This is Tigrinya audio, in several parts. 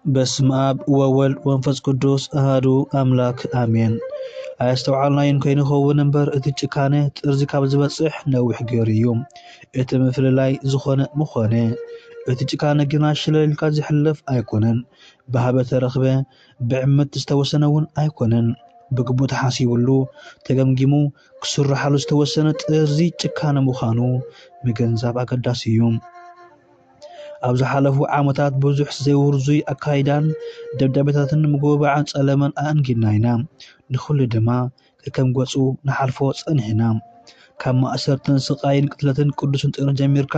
በስመ አብ ወወልድ ወመንፈስ ቅዱስ አሐዱ አምላክ አሜን። ኣስተውዓልናዮን ኮይኑ ኸውን እምበር እቲ ጭካነ ጥርዚ ካብ ዝበጽሕ ነዊሕ ገይሩ እዩ። እቲ ምፍልላይ ዝኾነ ምኾነ እቲ ጭካነ ግና ሽለልካ ዝሕለፍ ኣይኮነን። ብሃበ ተረኽበ ብዕምት ዝተወሰነ እውን ኣይኮነን። ብግቡእ ተሓሲቡሉ ተገምጊሙ ክስርሓሉ ዝተወሰነ ጥርዚ ጭካነ ምዃኑ ምግንዛብ ኣገዳሲ እዩ። ኣብ ዝሓለፉ ዓመታት ብዙሕ ዘይውርዙይ ኣካይዳን ደብዳቤታትን ምጉብባዕን ጸለመን ኣንጊድና ኢና። ንኹሉ ድማ ከከም ገጹ ንሓልፎ ጸኒሕና። ካብ ማእሰርትን ስቃይን ቅትለትን ቅዱስን ጥርን ጀሚርካ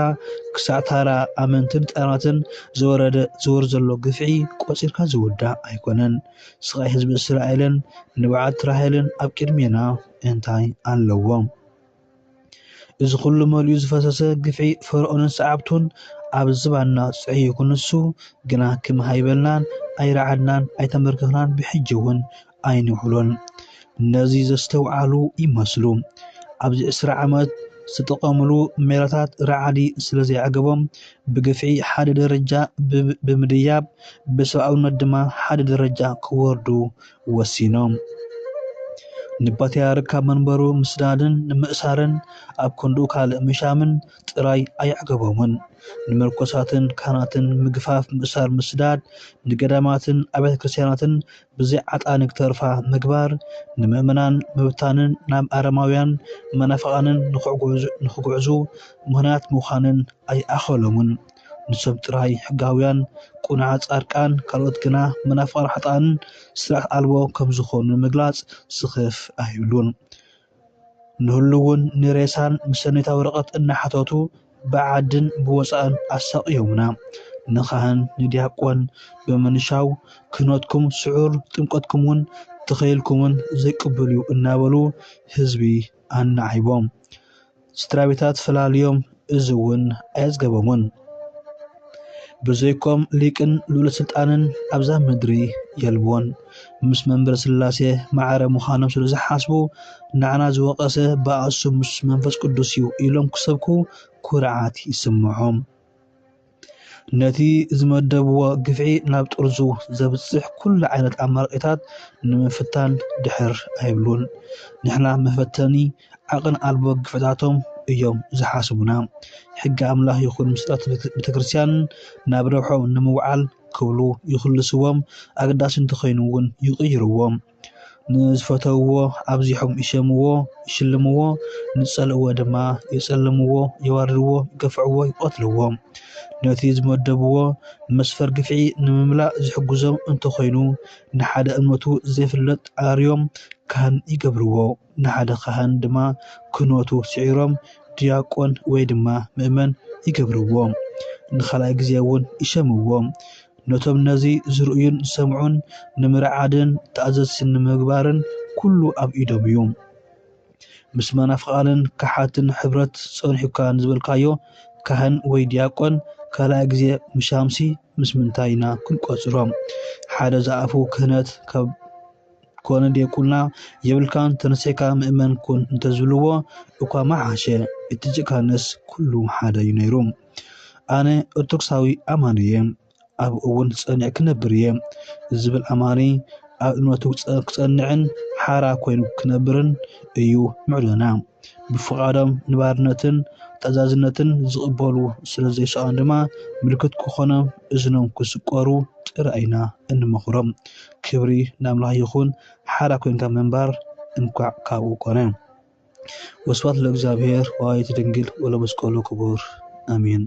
ክሳዕ ታራ ኣመንትን ጠራትን ዝወር ዘሎ ግፍዒ ቆፂርካ ዝውዳእ ኣይኮነን። ስቃይ ህዝቢ እስራኤልን ንበዓል ትራሄልን ኣብ ቅድሜና እንታይ ኣለዎ? እዚ ኩሉ መሊኡ ዝፈሰሰ ግፍዒ ፈርዖንን ሰዓብቱን ኣብ ዝባና ጽዒዩ ክንሱ ግና ክምሃይበልናን ኣይረዓድናን ኣይተመርክኽናን ብሕጂ እውን ኣይንውዕሎን። ነዚ ዘስተውዓሉ ይመስሉ ኣብዚ 20 ዓመት ዝተቐምሉ ሜላታት ረዓዲ ስለ ዘይዓገቦም ብግፍዒ ሓደ ደረጃ ብምድያብ ብሰብኣውነት ድማ ሓደ ደረጃ ክወርዱ ወሲኖም። ንፓትርያርክ ካብ መንበሩ ምስዳድን ንምእሳርን ኣብ ክንዱ ካልእ ምሻምን ጥራይ ኣይዕገቦምን። ንመርኮሳትን ካህናትን ምግፋፍ ምእሳር ምስዳድ፣ ንገዳማትን ኣብያተ ክርስቲያናትን ብዘይ ዓጣኒ ክተርፋ ምግባር፣ ንምእመናን ምብታንን ናብ ኣረማውያን መናፍቃንን ንኽጉዕዙ ምኽንያት ምዃንን ኣይኣኸሎምን። ንሶም ጥራይ ሕጋውያን ቁኑዓት ጻድቃን ካልኦት ግና መናፍቃን ሓጣንን ስርዓት ኣልቦ ከም ዝኾኑ ምግላጽ ስኽፍ ኣይብሉን። ንህሉ እውን ንሬሳን ምሰነታ ወረቐት እናሓተቱ ብዓድን ብወፃእን ኣሳቂዮምና። ንኻህን ንዲያቆን ብምንሻው ክህነትኩም ስዑር ጥምቀትኩም እውን ተኸይልኩምን ዘይቅበሉ እናበሉ ህዝቢ ኣናዓይቦም። ስድራቤታት ፈላልዮም እዚ እውን ኣየዝገቦምን። ብዘይኮም ሊቅን ልዑል ስልጣንን ኣብዛ ምድሪ የልብዎን። ምስ መንበረ ስላሴ ማዕረ ምዃኖም ስለ ዝሓስቡ ንዓና ዝወቐሰ በኣሱ ምስ መንፈስ ቅዱስ እዩ ኢሎም ክሰብኩ ኩርዓት ይስምዖም። ነቲ ዝመደብዎ ግፍዒ ናብ ጥርዙ ዘብፅሕ ኩሉ ዓይነት ኣማራጺታት ንምፍታን ድሕር ኣይብሉን። ንሕና መፈተኒ ዓቕን ኣልቦ ግፍዕታቶም እዮም ዝሓስቡና። ሕጊ ኣምላኽ ይኹን ምስጢራት ቤተክርስትያንን ናብ ረብሖም ንምውዓል ክብሉ ይኽልስዎም፣ ኣገዳሲ እንተኾይኑ እውን ይቕይርዎም። ንዝፈተውዎ ኣብዚሖም ይሸምዎ ይሽልምዎ፣ ንጸልእዎ ድማ የጸልምዎ፣ የዋርድዎ፣ ይገፍዕዎ፣ ይቆትልዎ። ነቲ ዝመደብዎ መስፈር ግፍዒ ንምምላእ ዝሕግዞም እንተኾይኑ ንሓደ እምነቱ ዘይፍለጥ ዓርዮም ካህን ይገብርዎ። ንሓደ ካህን ድማ ክህነቱ ስዒሮም ዲያቆን ወይ ድማ ምእመን ይገብርዎ። ንኻልኣይ ግዜ እውን ይሸምዎም። ነቶም ነዚ ዝርእዩን ዝሰምዑን ንምርዓድን ተኣዘዝቲ ንምግባርን ኩሉ ኣብ ኢዶም እዩ። ምስ መናፍቃንን ካሓትን ሕብረት ፀኒሕካ ንዝበልካዮ ካህን ወይ ዲያቆን ካልኣይ ግዜ ምሻምሲ ምስ ምንታይ ኢና ክንቆፅሮም? ሓደ ዝኣፉ ክህነት ኮነ ደይቁልና የብልካን ተነሲሕካ ምእመን ኩን እንተዝብልዎ እኳ መሓሸ። እቲ ጭካነስ ኩሉ ሓደ እዩ ነይሩ። ኣነ ኦርቶዶክሳዊ ኣማኒ እየ፣ ኣብኡ እውን ፀኒዕ ክነብር እየ ዝብል ኣማኒ ኣብ እምነቱ ክጸንዕን ሓራ ኮይኑ ክነብርን እዩ ምዕዶና። ብፍቓዶም ንባርነትን ተኣዛዝነትን ዝቕበሉ ስለ ዘይሰኣኑ ድማ ምልክት ክኾኖም እዝኖም ክስቆሩ ጥራይ ኢና እንመኽሮም። ክብሪ ንኣምላኽ ይኹን። ሓራ ኮይንካ ምንባር እንኳዕ ካብኡ ኮነ። ወስብሐት ለእግዚአብሔር ወወላዲቱ ድንግል ወለመስቀሉ ክቡር አሜን።